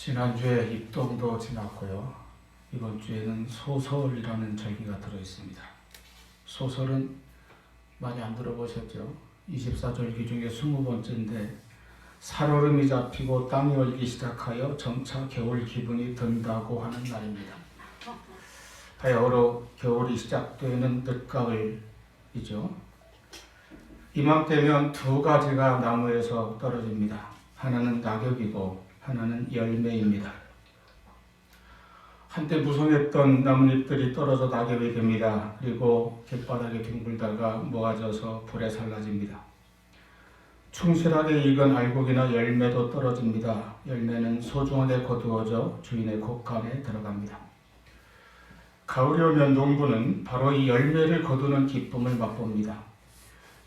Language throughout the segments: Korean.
지난주에 입동도 지났고요. 이번 주에는 소설이라는 절기가 들어있습니다. 소설은 많이 안 들어보셨죠? 24절기 중에 20번째인데 살얼음이 잡히고 땅이 얼기 시작하여 점차 겨울 기분이 든다고 하는 날입니다. 바야흐로 겨울이 시작되는 늦가을이죠. 이맘때면 두 가지가 나무에서 떨어집니다. 하나는 낙엽이고 하나는 열매입니다. 한때 무성했던 나뭇잎들이 떨어져 낙엽이 됩니다. 그리고 길바닥에 뒹굴다가 모아져서 불에 살라집니다. 충실하게 익은 알곡이나 열매도 떨어집니다. 열매는 소중하게 거두어져 주인의 곡간에 들어갑니다. 가을이 오면 농부는 바로 이 열매를 거두는 기쁨을 맛봅니다.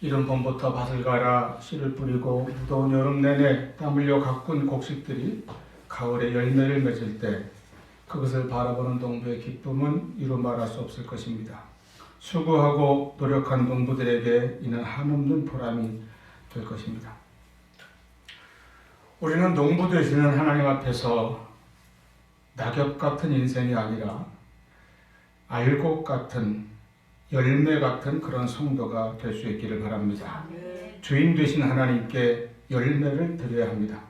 이른 봄부터 밭을 갈아 씨를 뿌리고 무더운 여름 내내 땀 흘려 가꾼 곡식들이 가을에 열매를 맺을 때 그것을 바라보는 농부의 기쁨은 이루 말할 수 없을 것입니다. 수고하고 노력한 농부들에게 이는 한없는 보람이 될 것입니다. 우리는 농부 되시는 하나님 앞에서 낙엽 같은 인생이 아니라 알곡 같은 열매 같은 그런 성도가 될 수 있기를 바랍니다. 주인 되신 하나님께 열매를 드려야 합니다.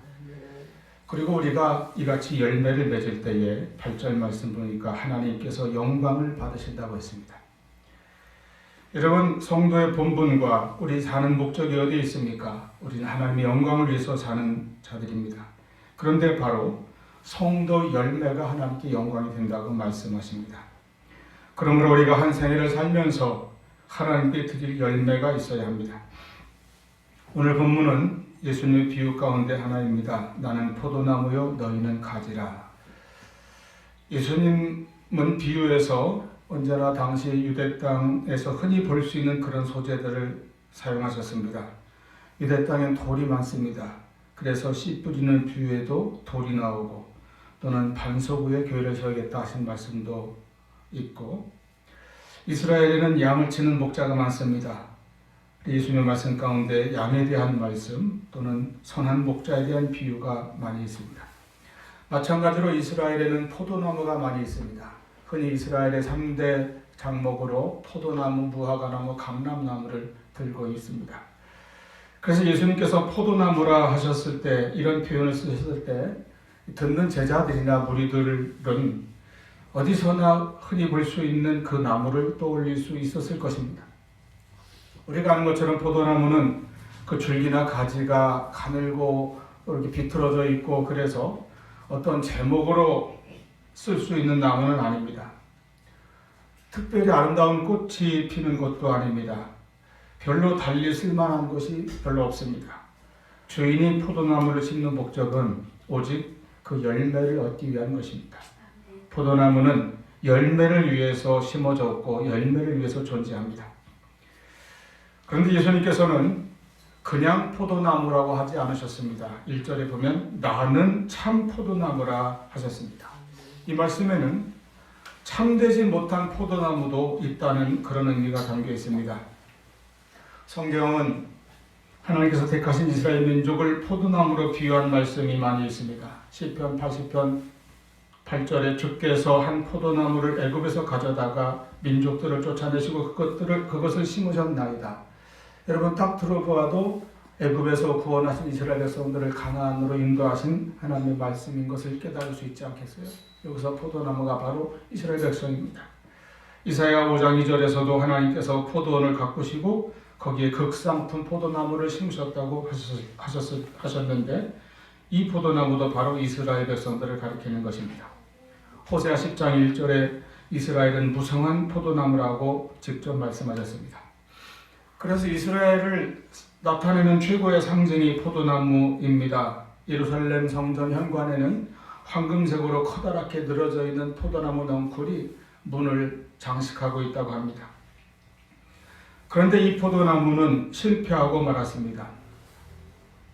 그리고 우리가 이같이 열매를 맺을 때에 8절 말씀 보니까 하나님께서 영광을 받으신다고 했습니다. 여러분, 성도의 본분과 우리 사는 목적이 어디에 있습니까? 우리는 하나님의 영광을 위해서 사는 자들입니다. 그런데 바로 성도 열매가 하나님께 영광이 된다고 말씀하십니다. 그러므로 우리가 한 생애를 살면서 하나님께 드릴 열매가 있어야 합니다. 오늘 본문은 예수님의 비유 가운데 하나입니다. 나는 포도나무요 너희는 가지라. 예수님은 비유에서 언제나 당시 유대 땅에서 흔히 볼 수 있는 그런 소재들을 사용하셨습니다. 유대 땅엔 돌이 많습니다. 그래서 씨 뿌리는 비유에도 돌이 나오고 또는 반석 위에 교회를 세우겠다 하신 말씀도 있고, 이스라엘에는 양을 치는 목자가 많습니다. 예수님의 말씀 가운데 양에 대한 말씀 또는 선한 목자에 대한 비유가 많이 있습니다. 마찬가지로 이스라엘에는 포도나무가 많이 있습니다. 흔히 이스라엘의 3대 장목으로 포도나무, 무화과나무, 감람나무를 들고 있습니다. 그래서 예수님께서 포도나무라 하셨을 때, 이런 표현을 쓰셨을 때 듣는 제자들이나 무리들은 어디서나 흔히 볼 수 있는 그 나무를 떠올릴 수 있었을 것입니다. 우리가 아는 것처럼 포도나무는 그 줄기나 가지가 가늘고 이렇게 비틀어져 있고 그래서 어떤 제목으로 쓸 수 있는 나무는 아닙니다. 특별히 아름다운 꽃이 피는 것도 아닙니다. 별로 달리 쓸만한 것이 별로 없습니다. 주인이 포도나무를 심는 목적은 오직 그 열매를 얻기 위한 것입니다. 포도나무는 열매를 위해서 심어졌고 열매를 위해서 존재합니다. 그런데 예수님께서는 그냥 포도나무라고 하지 않으셨습니다. 1절에 보면 나는 참 포도나무라 하셨습니다. 이 말씀에는 참되지 못한 포도나무도 있다는 그런 의미가 담겨 있습니다. 성경은 하나님께서 택하신 이스라엘 민족을 포도나무로 비유한 말씀이 많이 있습니다. 시편 80편 8절에 주께서 한 포도나무를 애굽에서 가져다가 민족들을 쫓아내시고 그것을 심으셨나이다. 여러분, 딱 들어보아도 애굽에서 구원하신 이스라엘 백성들을 가나안으로 인도하신 하나님의 말씀인 것을 깨달을 수 있지 않겠어요? 여기서 포도나무가 바로 이스라엘 백성입니다. 이사야 5장 2절에서도 하나님께서 포도원을 가꾸시고 거기에 극상품 포도나무를 심으셨다고 하셨는데 이 포도나무도 바로 이스라엘 백성들을 가리키는 것입니다. 호세아 10장 1절에 이스라엘은 무성한 포도나무라고 직접 말씀하셨습니다. 그래서 이스라엘을 나타내는 최고의 상징이 포도나무입니다. 예루살렘 성전 현관에는 황금색으로 커다랗게 늘어져 있는 포도나무 넝쿨이 문을 장식하고 있다고 합니다. 그런데 이 포도나무는 실패하고 말았습니다.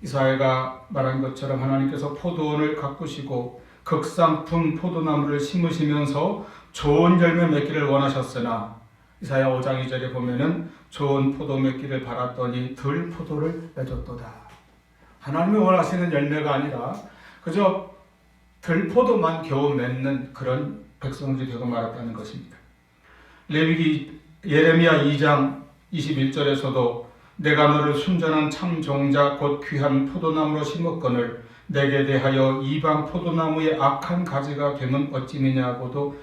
이사야가 말한 것처럼 하나님께서 포도원을 가꾸시고 극상품 포도나무를 심으시면서 좋은 열매 맺기를 원하셨으나 이사야 5장 2절에 보면은 좋은 포도 맺기를 바랐더니 들 포도를 맺었도다. 하나님이 원하시는 열매가 아니라 그저 들포도만 겨우 맺는 그런 백성들이 되고 말았다는 것입니다. 레위기 예레미야 2장 21절에서도 내가 너를 순전한 참 종자 곧 귀한 포도나무로 심었거늘 내게 대하여 이방 포도나무의 악한 가지가 되면 어찌느냐고도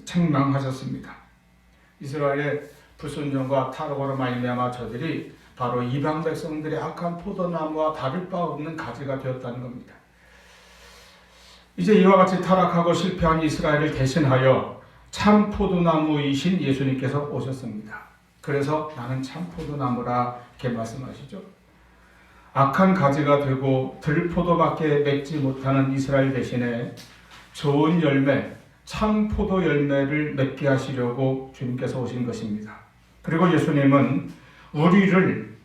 책망하셨습니다. 이스라엘의 불순종과 타락으로 말미암아 저들이 바로 이방 백성들의 악한 포도나무와 다를 바 없는 가지가 되었다는 겁니다. 이제 이와 같이 타락하고 실패한 이스라엘을 대신하여 참 포도나무이신 예수님께서 오셨습니다. 그래서 나는 참 포도나무라 이렇게 말씀하시죠. 악한 가지가 되고 들포도밖에 맺지 못하는 이스라엘 대신에 좋은 열매, 참 포도 열매를 맺게 하시려고 주님께서 오신 것입니다. 그리고 예수님은 우리를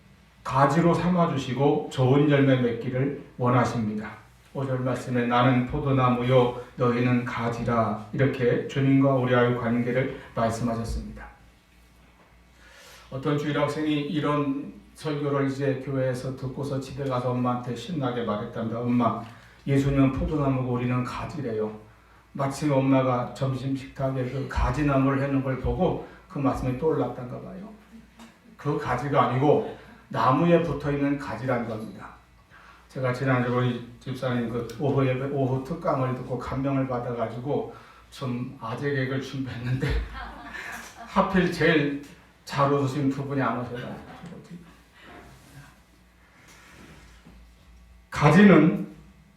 가지로 삼아주시고 좋은 열매 맺기를 원하십니다. 5절 말씀에 나는 포도나무요 너희는 가지라 이렇게 주님과 우리와의 관계를 말씀하셨습니다. 어떤 주일 학생이 이런 설교를 이제 교회에서 듣고서 집에 가서 엄마한테 신나게 말했답니다. 엄마, 예수님은 포도나무고 우리는 가지래요. 마침 엄마가 점심 식탁에 그 가지나무를 해놓은 걸 보고 그 말씀이 떠올랐던가 봐요. 그 가지가 아니고 나무에 붙어있는 가지라는 겁니다. 제가 지난주에 우리 집사님 그 오후 특강을 듣고 감명을 받아가지고 좀 아재 개그를 준비했는데 하필 제일 잘 웃으신 두 분이 안 오셔가지고 가지는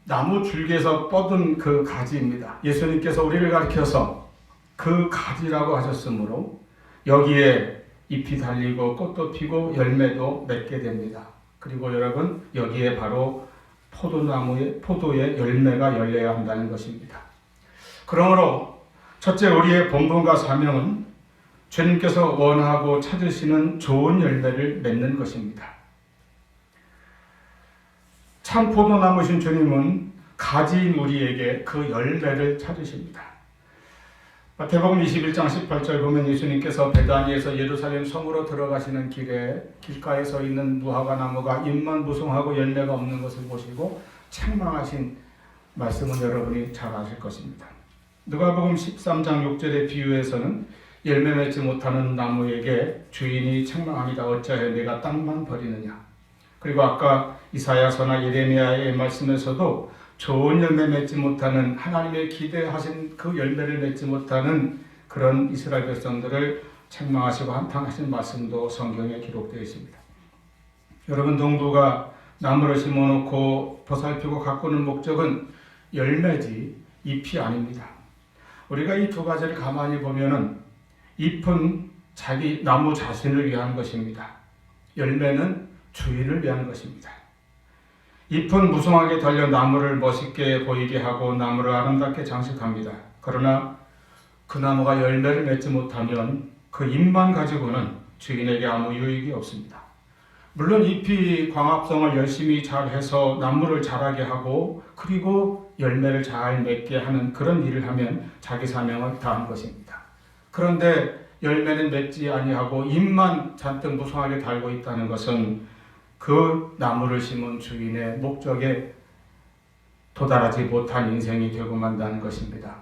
나무 줄기에서 뻗은 그 가지입니다. 예수님께서 우리를 가리켜서 그 가지라고 하셨으므로 여기에 잎이 달리고 꽃도 피고 열매도 맺게 됩니다. 그리고 여러분 여기에 바로 포도의 열매가 열려야 한다는 것입니다. 그러므로 첫째 우리의 본분과 사명은 주님께서 원하고 찾으시는 좋은 열매를 맺는 것입니다. 참 포도나무신 주님은 가지인 우리에게 그 열매를 찾으십니다. 마태복음 21장 18절 보면 예수님께서 베다니에서 예루살렘 성으로 들어가시는 길에 길가에 있는 무화과 나무가 잎만 무성하고 열매가 없는 것을 보시고 책망하신 말씀은 여러분이 잘 아실 것입니다. 누가복음 13장 6절의 비유에서는 열매 맺지 못하는 나무에게 주인이 책망합니다. 어찌하여 내가 땅만 버리느냐. 그리고 아까 이사야서나 예레미야의 말씀에서도 좋은 열매 맺지 못하는 하나님의 기대하신 그 열매를 맺지 못하는 그런 이스라엘 백성들을 책망하시고 한탄하신 말씀도 성경에 기록되어 있습니다. 여러분 농부가 나무를 심어놓고 보살피고 가꾸는 목적은 열매지 잎이 아닙니다. 우리가 이 두 가지를 가만히 보면은 잎은 자기 나무 자신을 위한 것입니다. 열매는 주인을 위한 것입니다. 잎은 무성하게 달려 나무를 멋있게 보이게 하고 나무를 아름답게 장식합니다. 그러나 그 나무가 열매를 맺지 못하면 그 잎만 가지고는 주인에게 아무 유익이 없습니다. 물론 잎이 광합성을 열심히 잘해서 나무를 자라게 하고 그리고 열매를 잘 맺게 하는 그런 일을 하면 자기 사명을 다한 것입니다. 그런데 열매는 맺지 아니하고 잎만 잔뜩 무성하게 달고 있다는 것은 그 나무를 심은 주인의 목적에 도달하지 못한 인생이 되고 만다는 것입니다.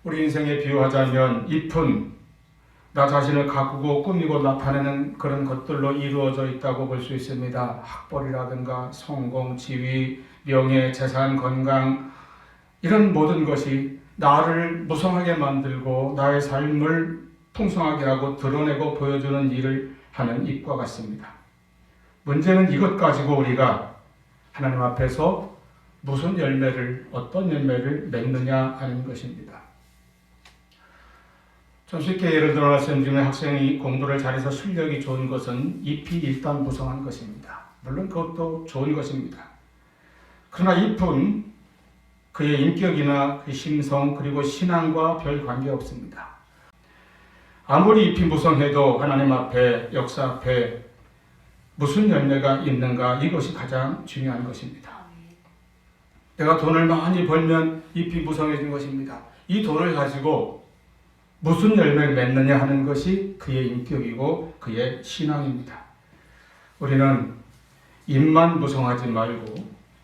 우리 인생에 비유하자면 잎은 나 자신을 가꾸고 꾸미고 나타내는 그런 것들로 이루어져 있다고 볼 수 있습니다. 학벌이라든가 성공, 지위, 명예, 재산, 건강 이런 모든 것이 나를 무성하게 만들고 나의 삶을 풍성하게 하고 드러내고 보여주는 일을 하는 잎과 같습니다. 문제는 이것 가지고 우리가 하나님 앞에서 무슨 열매를, 어떤 열매를 맺느냐 하는 것입니다. 좀 쉽게 예를 들어 말씀드리면 학생이 공부를 잘해서 실력이 좋은 것은 잎이 일단 무성한 것입니다. 물론 그것도 좋은 것입니다. 그러나 잎은 그의 인격이나 그 심성 그리고 신앙과 별 관계 없습니다. 아무리 잎이 무성해도 하나님 앞에 역사 앞에 무슨 열매가 있는가 이것이 가장 중요한 것입니다. 내가 돈을 많이 벌면 잎이 무성해진 것입니다. 이 돈을 가지고 무슨 열매를 맺느냐 하는 것이 그의 인격이고 그의 신앙입니다. 우리는 잎만 무성하지 말고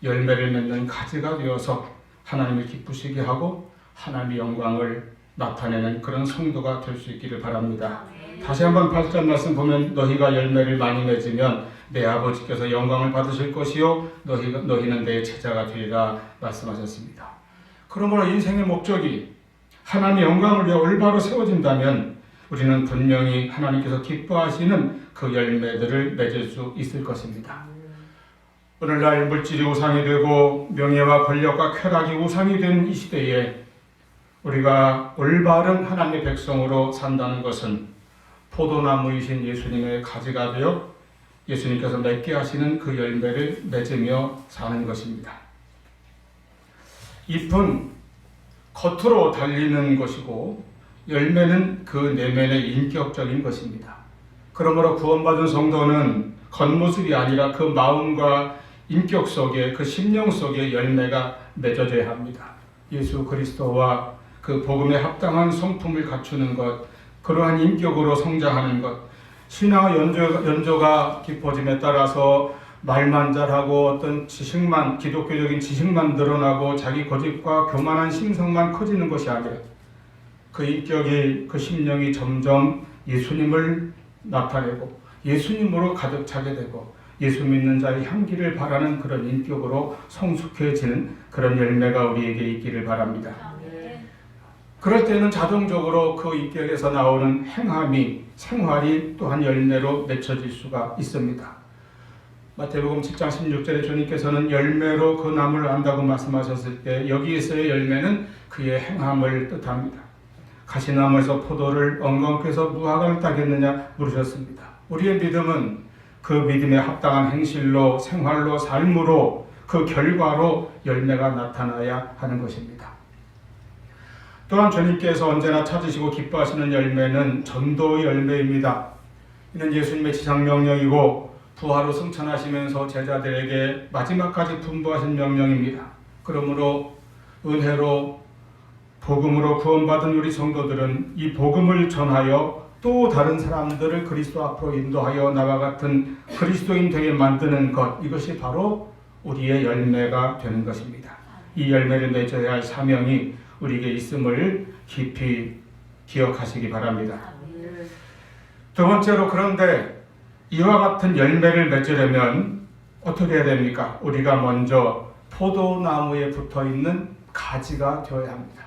열매를 맺는 가지가 되어서 하나님을 기쁘시게 하고 하나님의 영광을 나타내는 그런 성도가 될 수 있기를 바랍니다. 다시 한번 8절 말씀 보면 너희가 열매를 많이 맺으면 내 아버지께서 영광을 받으실 것이요 너희는 내 제자가 되리라 말씀하셨습니다. 그러므로 인생의 목적이 하나님의 영광을 위해 올바로 세워진다면 우리는 분명히 하나님께서 기뻐하시는 그 열매들을 맺을 수 있을 것입니다. 오늘날 물질이 우상이 되고 명예와 권력과 쾌락이 우상이 된 이 시대에 우리가 올바른 하나님의 백성으로 산다는 것은 포도나무이신 예수님의 가지가 되어 예수님께서 맺게 하시는 그 열매를 맺으며 사는 것입니다. 잎은 겉으로 달리는 것이고 열매는 그 내면의 인격적인 것입니다. 그러므로 구원받은 성도는 겉모습이 아니라 그 마음과 인격 속에 그 심령 속에 열매가 맺어져야 합니다. 예수 그리스도와 그 복음에 합당한 성품을 갖추는 것, 그러한 인격으로 성장하는 것, 신앙의 연조가 깊어짐에 따라서 말만 잘하고 어떤 지식만, 기독교적인 지식만 늘어나고 자기 고집과 교만한 심성만 커지는 것이 아니라 그 인격이, 그 심령이 점점 예수님을 나타내고 예수님으로 가득 차게 되고 예수 믿는 자의 향기를 바라는 그런 인격으로 성숙해지는 그런 열매가 우리에게 있기를 바랍니다. 그럴 때는 자동적으로 그 인격에서 나오는 행함이, 생활이 또한 열매로 맺혀질 수가 있습니다. 마태복음 7장 16절에 주님께서는 열매로 그 나무를 안다고 말씀하셨을 때 여기에서의 열매는 그의 행함을 뜻합니다. 가시나무에서 포도를 엉겅퀴 해서 무화과를 따겠느냐 물으셨습니다. 우리의 믿음은 그 믿음에 합당한 행실로, 생활로, 삶으로, 그 결과로 열매가 나타나야 하는 것입니다. 또한 주님께서 언제나 찾으시고 기뻐하시는 열매는 전도의 열매입니다. 이는 예수님의 지상명령이고 부활로 승천하시면서 제자들에게 마지막까지 분부하신 명령입니다. 그러므로 은혜로 복음으로 구원받은 우리 성도들은 이 복음을 전하여 또 다른 사람들을 그리스도 앞으로 인도하여 나와 같은 그리스도인 되게 만드는 것, 이것이 바로 우리의 열매가 되는 것입니다. 이 열매를 맺어야 할 사명이 우리에게 있음을 깊이 기억하시기 바랍니다. 두 번째로, 그런데 이와 같은 열매를 맺으려면 어떻게 해야 됩니까? 우리가 먼저 포도나무에 붙어있는 가지가 되어야 합니다.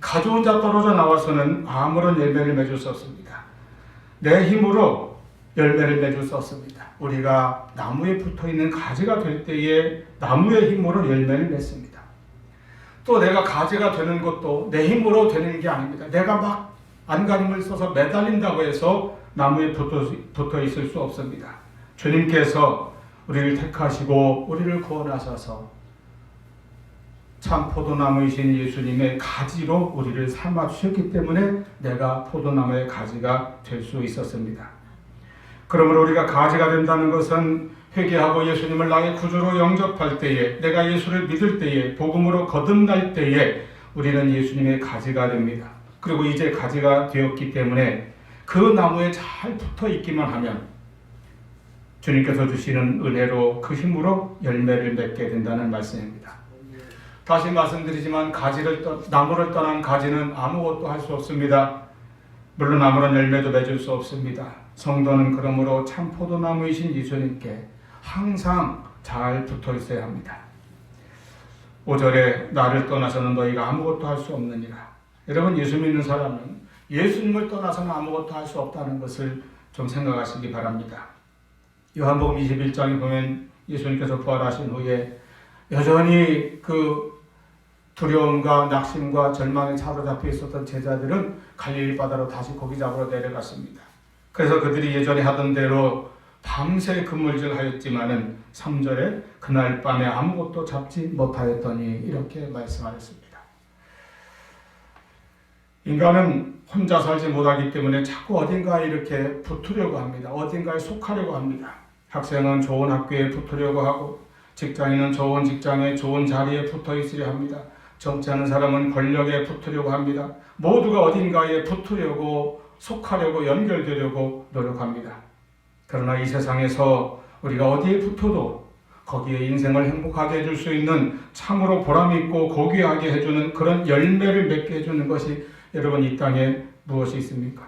가지 혼자 떨어져 나와서는 아무런 열매를 맺을 수 없습니다. 내 힘으로 열매를 맺을 수 없습니다. 우리가 나무에 붙어있는 가지가 될 때에 나무의 힘으로 열매를 맺습니다. 또 내가 가지가 되는 것도 내 힘으로 되는 게 아닙니다. 내가 막 안간힘을 써서 매달린다고 해서 나무에 붙어 있을 수 없습니다. 주님께서 우리를 택하시고 우리를 구원하셔서 참 포도나무이신 예수님의 가지로 우리를 삼아 주셨기 때문에 내가 포도나무의 가지가 될 수 있었습니다. 그러므로 우리가 가지가 된다는 것은 회개하고 예수님을 나의 구주로 영접할 때에, 내가 예수를 믿을 때에, 복음으로 거듭날 때에 우리는 예수님의 가지가 됩니다. 그리고 이제 가지가 되었기 때문에 그 나무에 잘 붙어 있기만 하면 주님께서 주시는 은혜로 그 힘으로 열매를 맺게 된다는 말씀입니다. 다시 말씀드리지만 나무를 떠난 가지는 아무것도 할 수 없습니다. 물론 아무런 열매도 맺을 수 없습니다. 성도는 그러므로 참 포도나무이신 예수님께 항상 잘 붙어 있어야 합니다. 5절에 나를 떠나서는 너희가 아무것도 할 수 없느니라. 여러분, 예수 믿는 사람은 예수님을 떠나서는 아무것도 할 수 없다는 것을 좀 생각하시기 바랍니다. 요한복음 21장에 보면 예수님께서 부활하신 후에 여전히 그 두려움과 낙심과 절망에 사로잡혀 있었던 제자들은 갈릴리 바다로 다시 고기 잡으러 내려갔습니다. 그래서 그들이 예전에 하던 대로 밤새 그물질하였지만은 3절에 그날 밤에 아무것도 잡지 못하였더니 이렇게 말씀하셨습니다. 인간은 혼자 살지 못하기 때문에 자꾸 어딘가에 이렇게 붙으려고 합니다. 어딘가에 속하려고 합니다. 학생은 좋은 학교에 붙으려고 하고, 직장인은 좋은 직장에 좋은 자리에 붙어 있으려 합니다. 젊지 않은 사람은 권력에 붙으려고 합니다. 모두가 어딘가에 붙으려고, 속하려고, 연결되려고 노력합니다. 그러나 이 세상에서 우리가 어디에 붙어도 거기에 인생을 행복하게 해줄 수 있는 참으로 보람있고 고귀하게 해주는 그런 열매를 맺게 해주는 것이 여러분 이 땅에 무엇이 있습니까?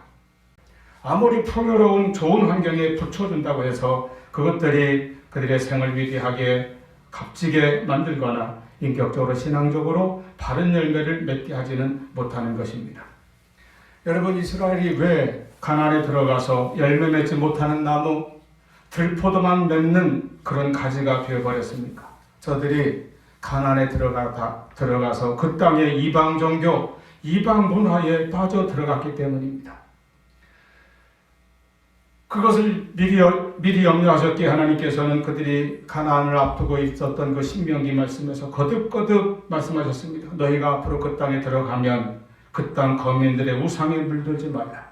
아무리 풍요로운 좋은 환경에 붙여준다고 해서 그것들이 그들의 생을 위대하게 값지게 만들거나 인격적으로 신앙적으로 바른 열매를 맺게 하지는 못하는 것입니다. 여러분, 이스라엘이 왜 가나안에 들어가서 열매 맺지 못하는 나무, 들포도만 맺는 그런 가지가 되어버렸습니까? 저들이 가나안에 들어가서 그 땅의 이방 종교, 이방 문화에 빠져 들어갔기 때문입니다. 그것을 미리 염려하셨기에 하나님께서는 그들이 가나안을 앞두고 있었던 그 신명기 말씀에서 거듭거듭 말씀하셨습니다. 너희가 앞으로 그 땅에 들어가면 그 땅 거민들의 우상에 물들지 말라.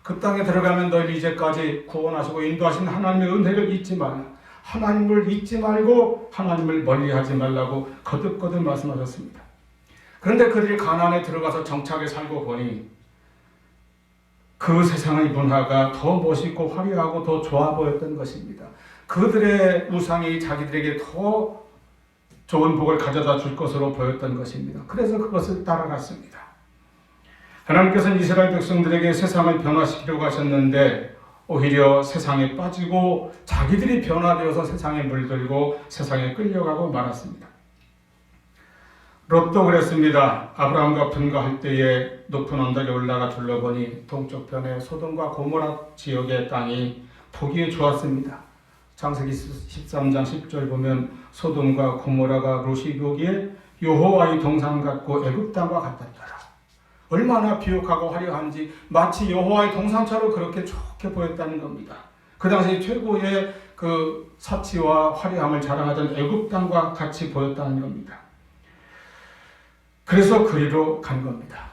그 땅에 들어가면 너희를 이제까지 구원하시고 인도하신 하나님의 은혜를 잊지 말라. 하나님을 잊지 말고 하나님을 멀리하지 말라고 거듭거듭 말씀하셨습니다. 그런데 그들이 가나안에 들어가서 정착에 살고 보니 그 세상의 문화가 더 멋있고 화려하고 더 좋아 보였던 것입니다. 그들의 우상이 자기들에게 더 좋은 복을 가져다 줄 것으로 보였던 것입니다. 그래서 그것을 따라갔습니다. 하나님께서는 이스라엘 백성들에게 세상을 변화시키려고 하셨는데 오히려 세상에 빠지고 자기들이 변화되어서 세상에 물들고 세상에 끌려가고 말았습니다. 롯도 그랬습니다. 아브라함과 분가할 때에 높은 언덕에 올라가 둘러보니 동쪽편에 소돔과 고모라 지역의 땅이 보기에 좋았습니다. 창세기 13장 10절 보면 소돔과 고모라가 롯이 보기에 여호와의 동산 같고 애굽 땅과 같았더라. 얼마나 비옥하고 화려한지 마치 여호와의 동산처럼 그렇게 좋게 보였다는 겁니다. 그 당시 최고의 그 사치와 화려함을 자랑하던 애굽 땅과 같이 보였다는 겁니다. 그래서 그리로 간 겁니다.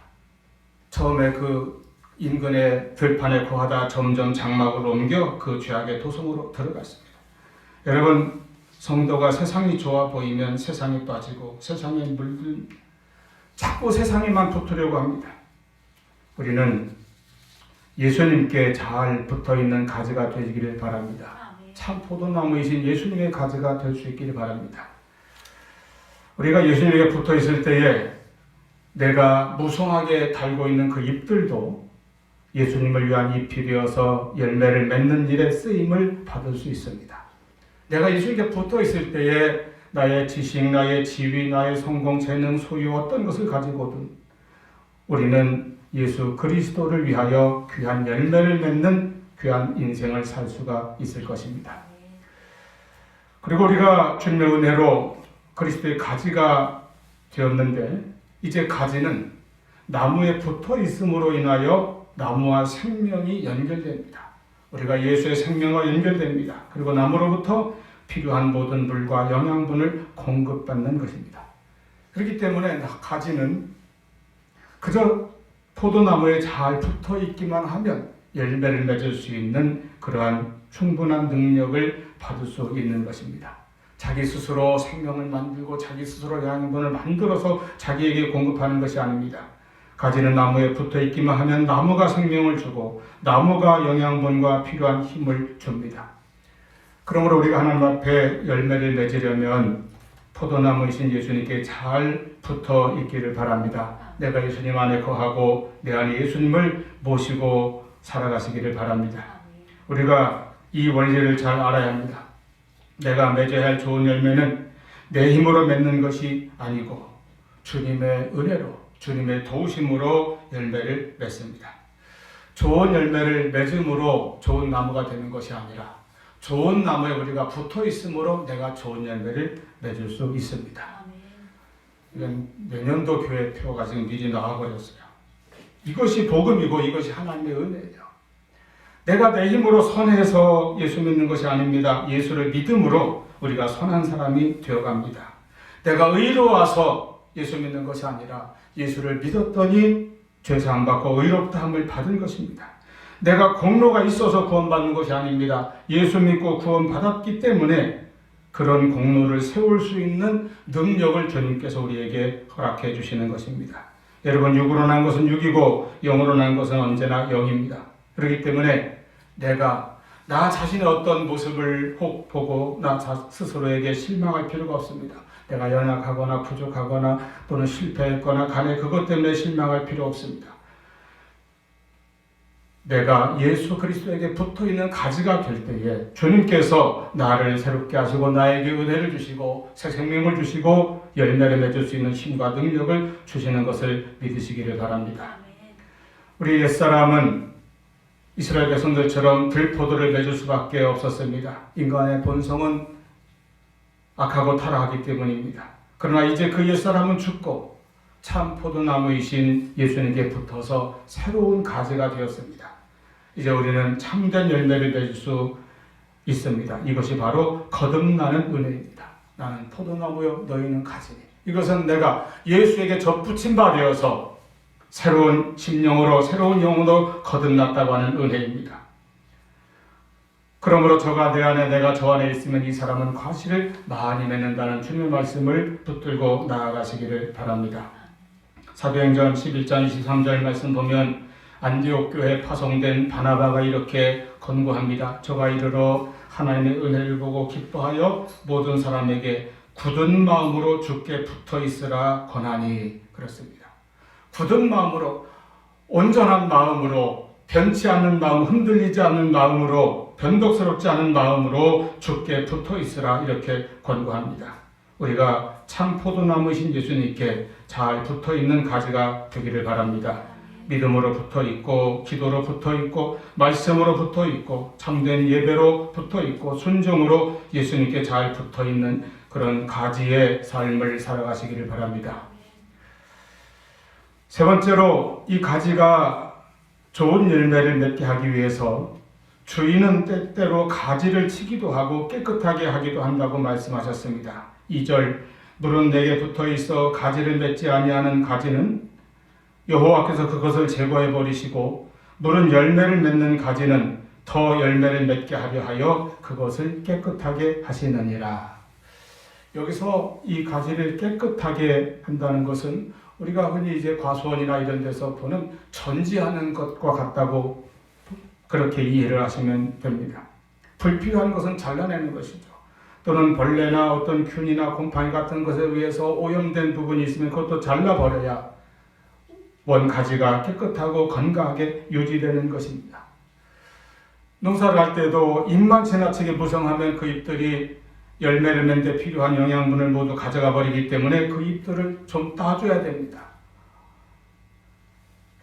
처음에 그 인근의 들판에 거하다 점점 장막으로 옮겨 그 죄악의 도성으로 들어갔습니다. 여러분, 성도가 세상이 좋아 보이면 세상에 빠지고 세상에 물든 자꾸 세상에만 붙으려고 합니다. 우리는 예수님께 잘 붙어있는 가지가 되기를 바랍니다. 참 포도나무이신 예수님의 가지가 될 수 있기를 바랍니다. 우리가 예수님에게 붙어있을 때에 내가 무성하게 달고 있는 그 잎들도 예수님을 위한 잎이 되어서 열매를 맺는 일에 쓰임을 받을 수 있습니다. 내가 예수님께 붙어있을 때에 나의 지식, 나의 지위, 나의 성공, 재능, 소유 어떤 것을 가지고든 우리는 예수 그리스도를 위하여 귀한 열매를 맺는 귀한 인생을 살 수가 있을 것입니다. 그리고 우리가 주님의 은혜로 그리스도의 가지가 되었는데 이제 가지는 나무에 붙어 있음으로 인하여 나무와 생명이 연결됩니다. 우리가 예수의 생명과 연결됩니다. 그리고 나무로부터 필요한 모든 물과 영양분을 공급받는 것입니다. 그렇기 때문에 가지는 그저 포도나무에 잘 붙어 있기만 하면 열매를 맺을 수 있는 그러한 충분한 능력을 받을 수 있는 것입니다. 자기 스스로 생명을 만들고 자기 스스로 영양분을 만들어서 자기에게 공급하는 것이 아닙니다. 가지는 나무에 붙어 있기만 하면 나무가 생명을 주고 나무가 영양분과 필요한 힘을 줍니다. 그러므로 우리가 하나님 앞에 열매를 맺으려면 포도나무이신 예수님께 잘 붙어 있기를 바랍니다. 내가 예수님 안에 거하고 내 안에 예수님을 모시고 살아가시기를 바랍니다. 우리가 이 원리를 잘 알아야 합니다. 내가 맺어야 할 좋은 열매는 내 힘으로 맺는 것이 아니고 주님의 은혜로, 주님의 도우심으로 열매를 맺습니다. 좋은 열매를 맺음으로 좋은 나무가 되는 것이 아니라 좋은 나무에 우리가 붙어 있음으로 내가 좋은 열매를 맺을 수 있습니다. 내년도 교회 표가 지금 미리 나와버렸어요. 이것이 복음이고 이것이 하나님의 은혜예요. 내가 내 힘으로 선해서 예수 믿는 것이 아닙니다. 예수를 믿음으로 우리가 선한 사람이 되어갑니다. 내가 의로워서 예수 믿는 것이 아니라 예수를 믿었더니 죄사함 받고 의롭다함을 받은 것입니다. 내가 공로가 있어서 구원받는 것이 아닙니다. 예수 믿고 구원받았기 때문에 그런 공로를 세울 수 있는 능력을 주님께서 우리에게 허락해 주시는 것입니다. 여러분, 육으로 난 것은 육이고 영으로 난 것은 언제나 영입니다. 그렇기 때문에 내가 나 자신의 어떤 모습을 혹 보고 나 스스로에게 실망할 필요가 없습니다. 내가 연약하거나 부족하거나 또는 실패했거나 간에 그것 때문에 실망할 필요 없습니다. 내가 예수 그리스도에게 붙어있는 가지가 될 때에 주님께서 나를 새롭게 하시고 나에게 은혜를 주시고 새 생명을 주시고 열매를 맺을 수 있는 힘과 능력을 주시는 것을 믿으시기를 바랍니다. 우리 옛사람은 이스라엘 백성들처럼 들포도를 맺을 수밖에 없었습니다. 인간의 본성은 악하고 타락하기 때문입니다. 그러나 이제 그 옛사람은 죽고 참 포도나무이신 예수님께 붙어서 새로운 가지가 되었습니다. 이제 우리는 참된 열매를 맺을 수 있습니다. 이것이 바로 거듭나는 은혜입니다. 나는 포도나무요 너희는 가지니. 이것은 내가 예수에게 접붙임 바 되어서 새로운 심령으로 새로운 영으로 거듭났다고 하는 은혜입니다. 그러므로 저가 내 안에 내가 저 안에 있으면 이 사람은 과실을 많이 맺는다는 주님의 말씀을 붙들고 나아가시기를 바랍니다. 사도행전 11장 23절 말씀 보면 안디옥 교회에 파송된 바나바가 이렇게 권고합니다. 저가 이르러 하나님의 은혜를 보고 기뻐하여 모든 사람에게 굳은 마음으로 주께 붙어 있으라 권하니. 그렇습니다. 굳은 마음으로, 온전한 마음으로, 변치 않는 마음, 흔들리지 않는 마음으로, 변덕스럽지 않은 마음으로 주께 붙어 있으라 이렇게 권고합니다. 우리가 참 포도나무이신 예수님께 잘 붙어 있는 가지가 되기를 바랍니다. 믿음으로 붙어 있고, 기도로 붙어 있고, 말씀으로 붙어 있고, 참된 예배로 붙어 있고, 순종으로 예수님께 잘 붙어 있는 그런 가지의 삶을 살아가시기를 바랍니다. 세 번째로 이 가지가 좋은 열매를 맺게 하기 위해서 주인은 때때로 가지를 치기도 하고 깨끗하게 하기도 한다고 말씀하셨습니다. 2절 물은 내게 붙어 있어 가지를 맺지 아니하는 가지는 여호와께서 그것을 제거해 버리시고 물은 열매를 맺는 가지는 더 열매를 맺게 하려 하여 그것을 깨끗하게 하시느니라. 여기서 이 가지를 깨끗하게 한다는 것은 우리가 흔히 이제 과수원이나 이런 데서 보는 전지하는 것과 같다고 그렇게 이해를 하시면 됩니다. 불필요한 것은 잘라내는 것이죠. 또는 벌레나 어떤 균이나 곰팡이 같은 것에 의해서 오염된 부분이 있으면 그것도 잘라버려야 원 가지가 깨끗하고 건강하게 유지되는 것입니다. 농사를 할 때도 잎만 지나치게 무성하면 그 잎들이 열매를 맺는 데 필요한 영양분을 모두 가져가 버리기 때문에 그 잎들을 좀 따줘야 됩니다.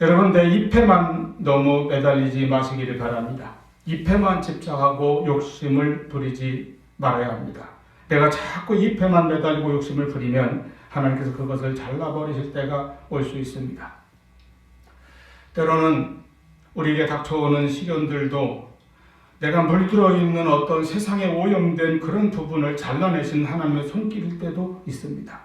여러분, 내 잎에만 너무 매달리지 마시기를 바랍니다. 잎에만 집착하고 욕심을 부리지 말아야 합니다. 내가 자꾸 잎에만 매달리고 욕심을 부리면 하나님께서 그것을 잘라버리실 때가 올 수 있습니다. 때로는 우리에게 닥쳐오는 시련들도 내가 물들어 있는 어떤 세상에 오염된 그런 부분을 잘라내신 하나님의 손길일 때도 있습니다.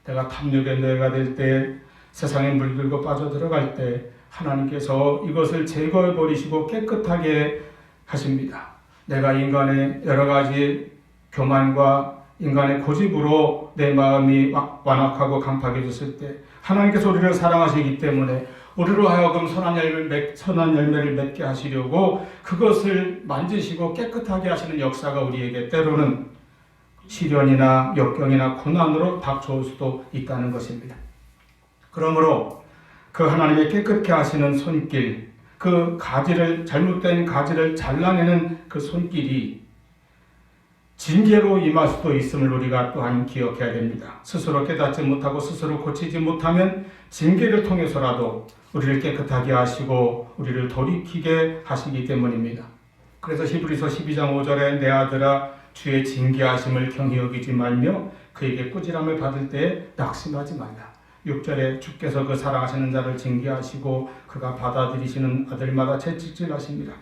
내가 탐욕의 노예가 될 때, 세상에 물들고 빠져들어갈 때 하나님께서 이것을 제거해 버리시고 깨끗하게 하십니다. 내가 인간의 여러 가지 교만과 인간의 고집으로 내 마음이 완악하고 강팍해졌을 때 하나님께서 우리를 사랑하시기 때문에 우리로 하여금 선한 열매를 맺게 하시려고 그것을 만지시고 깨끗하게 하시는 역사가 우리에게 때로는 시련이나 역경이나 고난으로 닥쳐올 수도 있다는 것입니다. 그러므로 그 하나님의 깨끗게 하시는 손길, 그 가지를, 잘못된 가지를 잘라내는 그 손길이 징계로 임할 수도 있음을 우리가 또한 기억해야 됩니다. 스스로 깨닫지 못하고 스스로 고치지 못하면 징계를 통해서라도 우리를 깨끗하게 하시고 우리를 돌이키게 하시기 때문입니다. 그래서 히브리서 12장 5절에 내 아들아 주의 징계하심을 경히 여기지 말며 그에게 꾸지람을 받을 때에 낙심하지 말라. 6절에 주께서 그 사랑하시는 자를 징계하시고 그가 받아들이시는 아들마다 채찍질하십니다.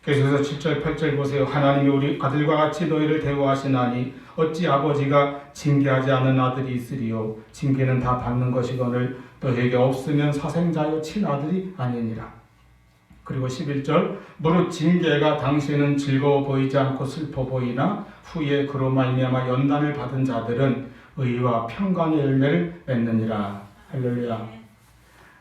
계속해서 7절 8절 보세요. 하나님이 우리 아들과 같이 너희를 대우하시나니 어찌 아버지가 징계하지 않은 아들이 있으리요. 징계는 다 받는 것이거늘 너희에게 없으면 사생자여 친아들이 아니니라. 그리고 11절 무릇 징계가 당시에는 즐거워 보이지 않고 슬퍼 보이나 후에 그로 말미암아 연단을 받은 자들은 의와 평강의 열매를 맺느니라. 할렐루야.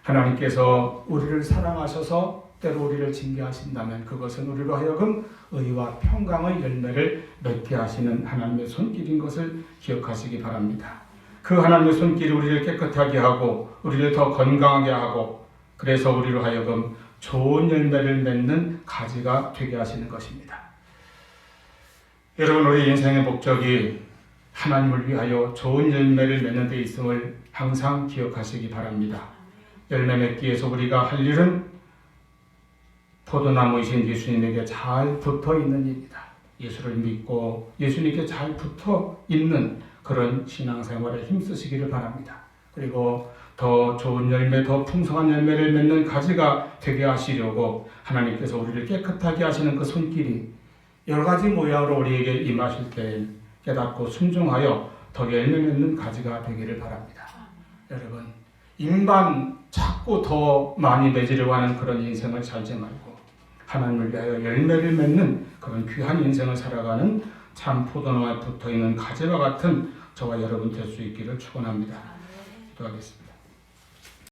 하나님께서 우리를 사랑하셔서 때로 우리를 징계하신다면 그것은 우리로 하여금 의와 평강의 열매를 맺게 하시는 하나님의 손길인 것을 기억하시기 바랍니다. 그 하나님의 손길이 우리를 깨끗하게 하고 우리를 더 건강하게 하고 그래서 우리로 하여금 좋은 열매를 맺는 가지가 되게 하시는 것입니다. 여러분, 우리 인생의 목적이 하나님을 위하여 좋은 열매를 맺는 데 있음을 항상 기억하시기 바랍니다. 열매 맺기 위해서 우리가 할 일은 포도나무이신 예수님에게 잘 붙어 있는 일이다. 예수를 믿고 예수님께 잘 붙어 있는 그런 신앙생활에 힘쓰시기를 바랍니다. 그리고 더 좋은 열매, 더 풍성한 열매를 맺는 가지가 되게 하시려고 하나님께서 우리를 깨끗하게 하시는 그 손길이 여러 가지 모양으로 우리에게 임하실 때 깨닫고 순종하여 더 열매 맺는 가지가 되기를 바랍니다. 여러분, 인반 자꾸 더 많이 맺으려고 하는 그런 인생을 살지 말고 하나님을 위하여 열매를 맺는 그런 귀한 인생을 살아가는 참 포도나무에 붙어있는 가지와 같은 저와 여러분 될 수 있기를 축원합니다. 기도하겠습니다.